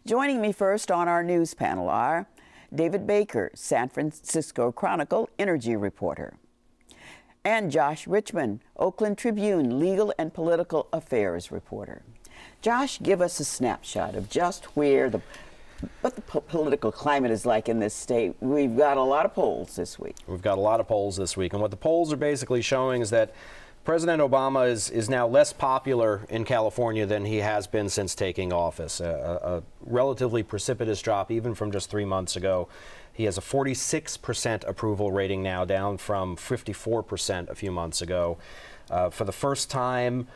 Joining me first on our news panel are David Baker, San Francisco Chronicle energy reporter, and Josh Richman, Oakland Tribune legal and political affairs reporter. Josh, give us a snapshot of just what the political climate is like in this state. We've got a lot of polls this week. We've got a lot of polls this week, and what the polls are basically showing is that President Obama is now less popular in California than he has been since taking office. A relatively precipitous drop even from just 3 months ago. He has a 46% approval rating now, down from 54% a few months ago. For the first time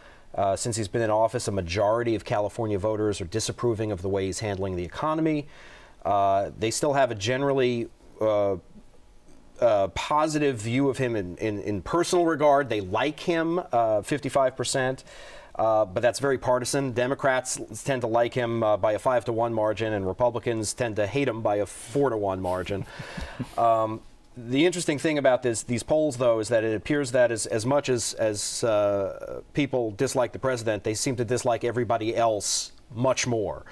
since he's been in office, a majority of California voters are disapproving of the way he's handling the economy. They still have a generally positive view of him in personal regard. They like him, 55%, but that's very partisan. Democrats tend to like him by a 5-to-1 margin, and Republicans tend to hate him by a 4-to-1 margin. The interesting thing about these polls, though, is that it appears that as much as people dislike the president, they seem to dislike everybody else much more.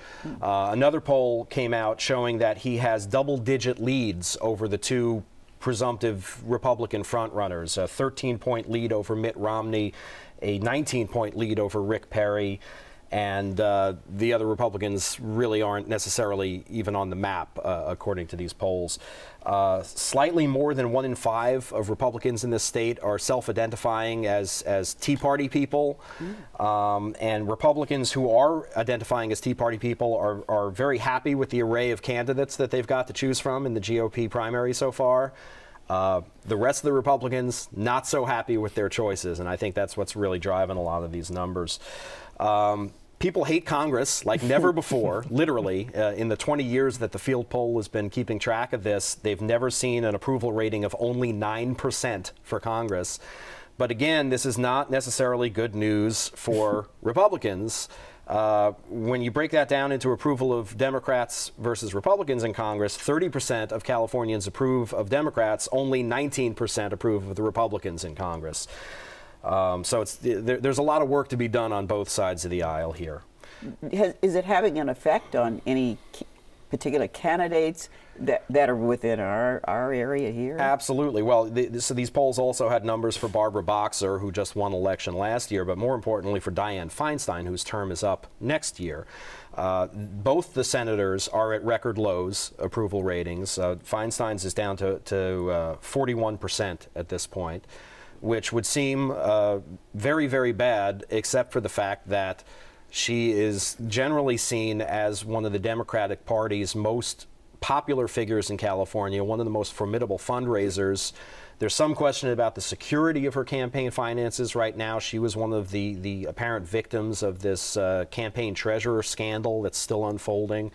Another poll came out showing that he has double-digit leads over the two presumptive Republican frontrunners, a 13-point lead over Mitt Romney, a 19-point lead over Rick Perry, and the other Republicans really aren't necessarily even on the map, according to these polls. Slightly more than 1 in 5 of Republicans in this state are self-identifying as Tea Party people, and Republicans who are identifying as Tea Party people are very happy with the array of candidates that they've got to choose from in the GOP primary so far. The rest of the Republicans not so happy with their choices, and I think that's what's really driving a lot of these numbers. People hate Congress like never before, literally. In the 20 years that the field poll has been keeping track of this, they've never seen an approval rating of only 9% for Congress. But again, this is not necessarily good news for Republicans. When you break that down into approval of Democrats versus Republicans in Congress, 30% of Californians approve of Democrats, only 19% approve of the Republicans in Congress. So there's a lot of work to be done on both sides of the aisle here. Is it having an effect on any particular candidates that are within our area here? Absolutely. Well, so these polls also had numbers for Barbara Boxer, who just won election last year, but more importantly for Dianne Feinstein, whose term is up next year. Both the senators are at record lows approval ratings. Feinstein's is down to 41% at this point, which would seem very, very bad, except for the fact that she is generally seen as one of the Democratic Party's most popular figures in California, one of the most formidable fundraisers. There's some question about the security of her campaign finances right now. She was one of the apparent victims of this campaign treasurer scandal that's still unfolding.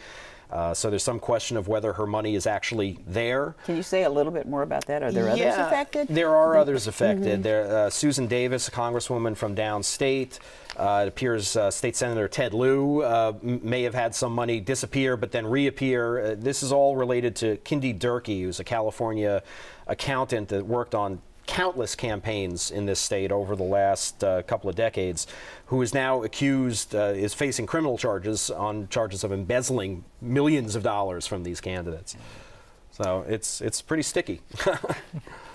So there's some question of whether her money is actually there. Can you say a little bit more about that? Are there others affected? There are others affected. Susan Davis, a congresswoman from downstate. It appears State Senator Ted Lieu may have had some money disappear but then reappear. This is all related to Kinde Durkee, who's a California accountant that worked on countless campaigns in this state over the last couple of decades, who is now accused, is facing criminal charges on charges of embezzling millions of dollars from these candidates. So it's pretty sticky.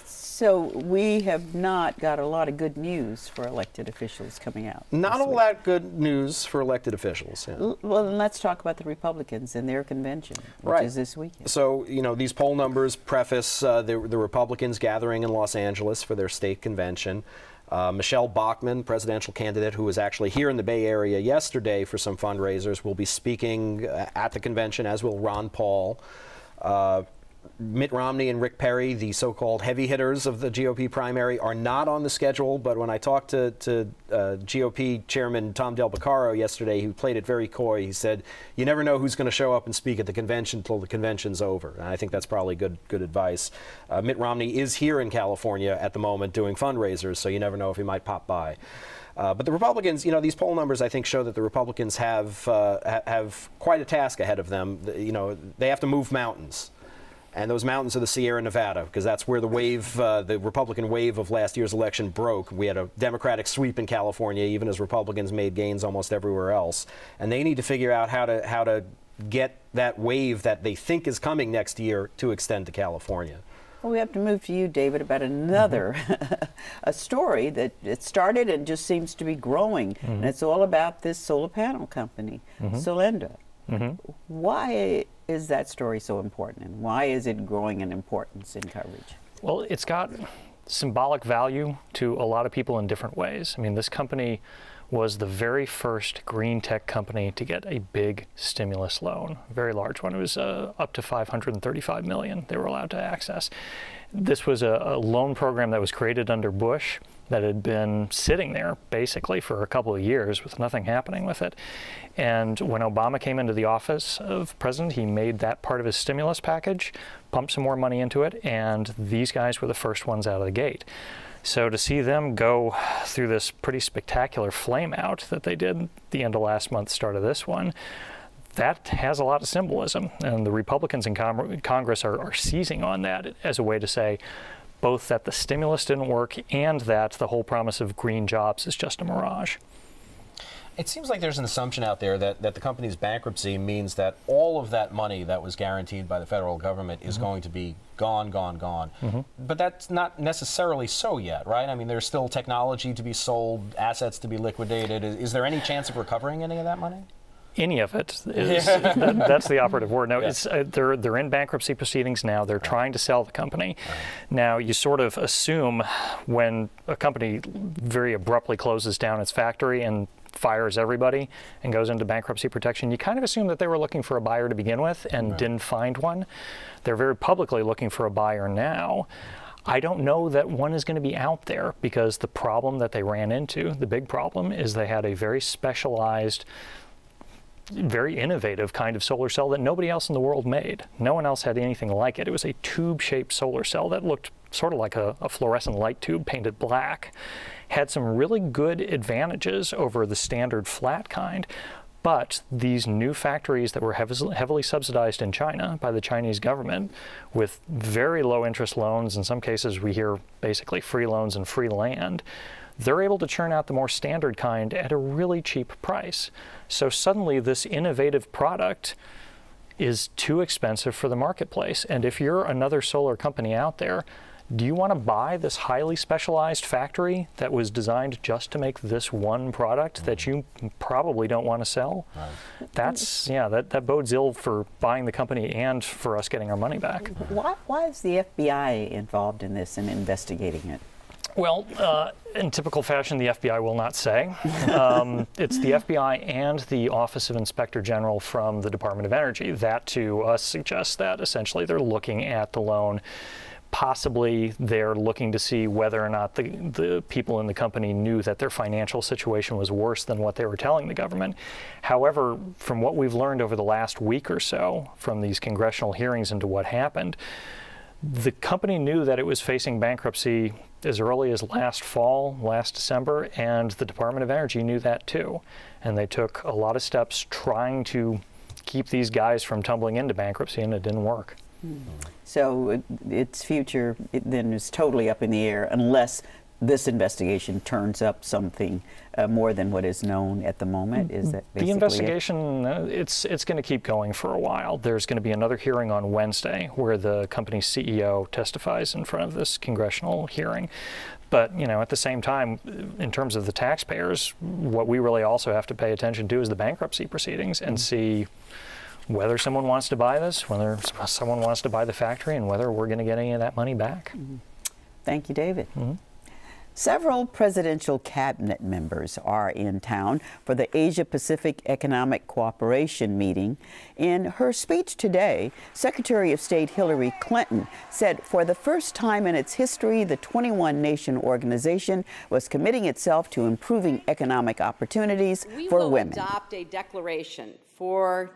So we have not got a lot of good news for elected officials coming out. Not a lot of good news for elected officials. Yeah. Well, then let's talk about the Republicans and their convention, which is this weekend. So, you know, these poll numbers preface the Republicans gathering in Los Angeles for their state convention. Michelle Bachmann, presidential candidate who was actually here in the Bay Area yesterday for some fundraisers, will be speaking at the convention, as will Ron Paul. Mitt Romney and Rick Perry, the so-called heavy hitters of the GOP primary, are not on the schedule, but when I talked to GOP Chairman Tom Del Beccaro yesterday, who played it very coy, he said, you never know who's going to show up and speak at the convention until the convention's over. And I think that's probably good advice. Mitt Romney is here in California at the moment doing fundraisers, so you never know if he might pop by. But the Republicans, you know, these poll numbers, I think, show that the Republicans have quite a task ahead of them. You know, they have to move mountains. And those mountains are the Sierra Nevada, because that's where the wave, the Republican wave of last year's election broke. We had a Democratic sweep in California, even as Republicans made gains almost everywhere else. And they need to figure out how to get that wave that they think is coming next year to extend to California. Well, we have to move to you, David, about another a story that it started and just seems to be growing. And it's all about this solar panel company, Solyndra. Why is that story so important, and why is it growing in importance in coverage? Well, it's got symbolic value to a lot of people in different ways. I mean, this company was the very first green tech company to get a big stimulus loan, a very large one. It was up to $535 million they were allowed to access. This was a loan program that was created under Bush that had been sitting there basically for a couple of years with nothing happening with it. And when Obama came into the office of president, he made that part of his stimulus package, pumped some more money into it, and these guys were the first ones out of the gate. So to see them go through this pretty spectacular flame out that they did the end of last month, start of this one, that has a lot of symbolism. And the Republicans in Congress are seizing on that as a way to say both that the stimulus didn't work and that the whole promise of green jobs is just a mirage. It seems like there's an assumption out there that the company's bankruptcy means that all of that money that was guaranteed by the federal government is going to be gone. But that's not necessarily so yet, right? I mean, there's still technology to be sold, assets to be liquidated. Is there any chance of recovering any of that money? Any of it is, that's the operative word. No, it's, they're in bankruptcy proceedings now. They're trying to sell the company. Now, you sort of assume when a company very abruptly closes down its factory and fires everybody and goes into bankruptcy protection, you kind of assume that they were looking for a buyer to begin with and didn't find one. They're very publicly looking for a buyer now. I don't know that one is going to be out there because the problem that they ran into, the big problem, is they had a very specialized, very innovative kind of solar cell that nobody else in the world made. No one else had anything like it. It was a tube-shaped solar cell that looked sort of like a fluorescent light tube painted black. Had some really good advantages over the standard flat kind, but these new factories that were heavily subsidized in China by the Chinese government with very low interest loans, in some cases we hear basically free loans and free land, they're able to churn out the more standard kind at a really cheap price. So suddenly this innovative product is too expensive for the marketplace. And if you're another solar company out there, do you want to buy this highly specialized factory that was designed just to make this one product that you probably don't want to sell? That's, yeah, that bodes ill for buying the company and for us getting our money back. Why is the FBI involved in this and investigating it? Well, in typical fashion, the FBI will not say. It's the FBI and the Office of Inspector General from the Department of Energy. That to us suggests that essentially they're looking at the loan. Possibly they're looking to see whether or not the people in the company knew that their financial situation was worse than what they were telling the government. However, from what we've learned over the last week or so from these congressional hearings into what happened, the company knew that it was facing bankruptcy as early as last fall, last December, and the Department of Energy knew that too. And they took a lot of steps trying to keep these guys from tumbling into bankruptcy, and it didn't work. So its future then is totally up in the air unless this investigation turns up something more than what is known at the moment. Is that basically the investigation? It's going to keep going for a while. There's going to be another hearing on Wednesday where the company's CEO testifies in front of this congressional hearing. But, you know, at the same time, in terms of the taxpayers, what we really also have to pay attention to is the bankruptcy proceedings and see whether someone wants to buy this, whether someone wants to buy the factory, and whether we're going to get any of that money back. Thank you, David. Several presidential cabinet members are in town for the Asia-Pacific Economic Cooperation meeting. In her speech today, Secretary of State Hillary Clinton said for the first time in its history, the 21-nation organization was committing itself to improving economic opportunities for women. We will adopt a declaration for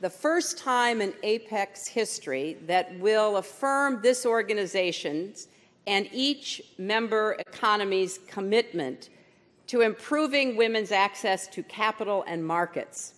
the first time in APEC's history that will affirm this organization's and each member economy's commitment to improving women's access to capital and markets.